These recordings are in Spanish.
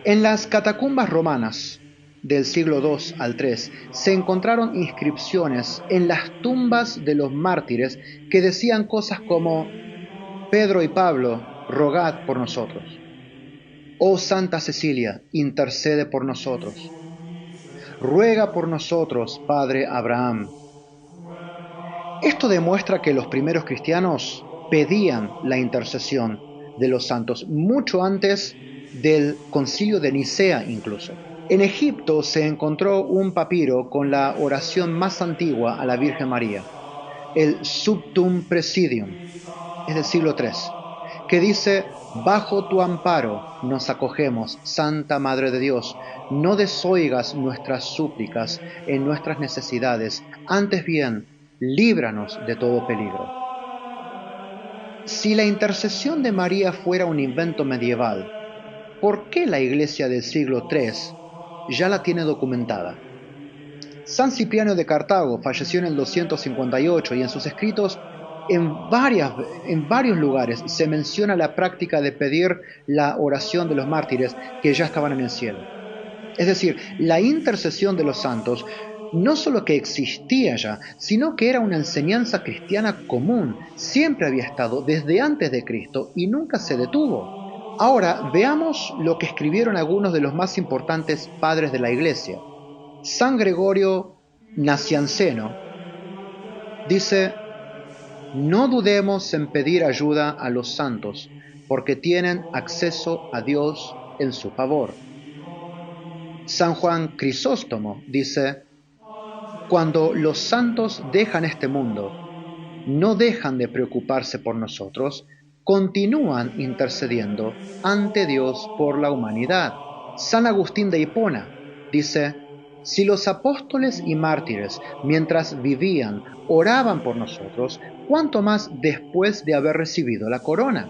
En las catacumbas romanas del siglo II al III se encontraron inscripciones en las tumbas de los mártires que decían cosas como: Pedro y Pablo, rogad por nosotros. Oh Santa Cecilia, intercede por nosotros. Ruega por nosotros, Padre Abraham. Esto demuestra que los primeros cristianos pedían la intercesión de los santos mucho antes del Concilio de Nicea incluso. En Egipto se encontró un papiro con la oración más antigua a la Virgen María, el Subtum Presidium, es del siglo III, que dice: bajo tu amparo nos acogemos, Santa Madre de Dios, no desoigas nuestras súplicas en nuestras necesidades, antes bien, líbranos de todo peligro. Si la intercesión de María fuera un invento medieval, ¿por qué la Iglesia del siglo III ya la tiene documentada? San Cipriano de Cartago falleció en el 258 y en sus escritos en varios lugares se menciona la práctica de pedir la oración de los mártires que ya estaban en el cielo. Es decir, la intercesión de los santos no solo que existía ya, sino que era una enseñanza cristiana común, siempre había estado desde antes de Cristo y nunca se detuvo. Ahora veamos lo que escribieron algunos de los más importantes padres de la Iglesia. San Gregorio Nacianceno dice: no dudemos en pedir ayuda a los santos, porque tienen acceso a Dios en su favor. San Juan Crisóstomo dice: cuando los santos dejan este mundo, no dejan de preocuparse por nosotros, continúan intercediendo ante Dios por la humanidad. San Agustín de Hipona dice: si los apóstoles y mártires, mientras vivían, oraban por nosotros, ¿cuánto más después de haber recibido la corona?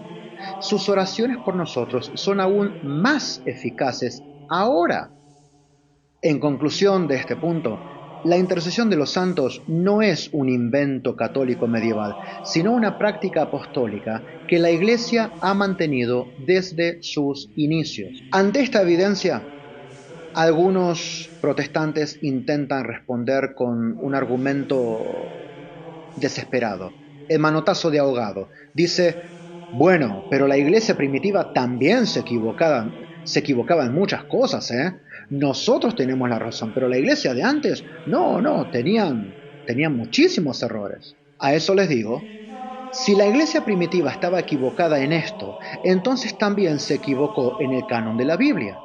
Sus oraciones por nosotros son aún más eficaces ahora. En conclusión de este punto, la intercesión de los santos no es un invento católico medieval, sino una práctica apostólica que la Iglesia ha mantenido desde sus inicios. Ante esta evidencia, algunos protestantes intentan responder con un argumento desesperado, el manotazo de ahogado. Dice: bueno, pero la iglesia primitiva también se equivocaba en muchas cosas, ¿eh? Nosotros tenemos la razón, pero la iglesia de antes, no, tenían muchísimos errores. A eso les digo: si la iglesia primitiva estaba equivocada en esto, entonces también se equivocó en el canon de la Biblia.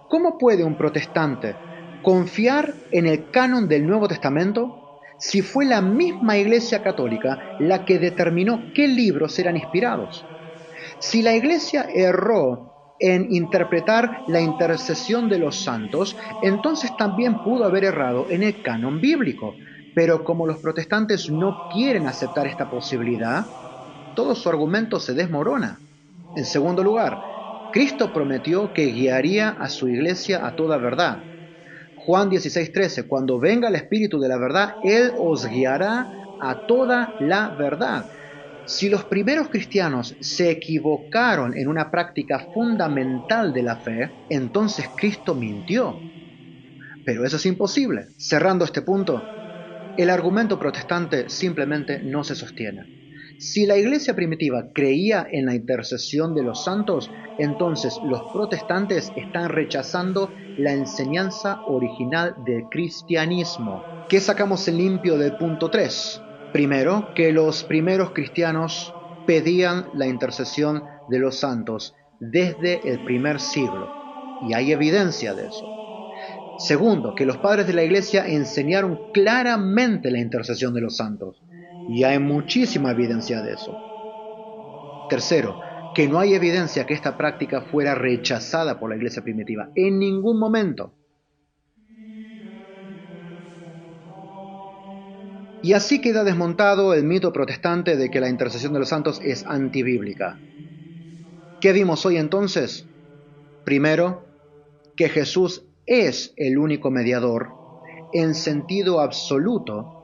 ¿Cómo puede un protestante confiar en el canon del Nuevo Testamento si fue la misma Iglesia Católica la que determinó qué libros eran inspirados? Si la Iglesia erró en interpretar la intercesión de los santos, entonces también pudo haber errado en el canon bíblico. Pero como los protestantes no quieren aceptar esta posibilidad, todo su argumento se desmorona. En segundo lugar, Cristo prometió que guiaría a su iglesia a toda verdad. Juan 16:13, cuando venga el Espíritu de la verdad, Él os guiará a toda la verdad. Si los primeros cristianos se equivocaron en una práctica fundamental de la fe, entonces Cristo mintió. Pero eso es imposible. Cerrando este punto, el argumento protestante simplemente no se sostiene. Si la iglesia primitiva creía en la intercesión de los santos, entonces los protestantes están rechazando la enseñanza original del cristianismo. ¿Qué sacamos en limpio del punto 3? Primero, que los primeros cristianos pedían la intercesión de los santos desde el primer siglo, y hay evidencia de eso. Segundo, que los padres de la Iglesia enseñaron claramente la intercesión de los santos, y hay muchísima evidencia de eso. Tercero, que no hay evidencia que esta práctica fuera rechazada por la Iglesia primitiva, en ningún momento. Y así queda desmontado el mito protestante de que la intercesión de los santos es antibíblica. ¿Qué vimos hoy entonces? Primero, que Jesús es el único mediador en sentido absoluto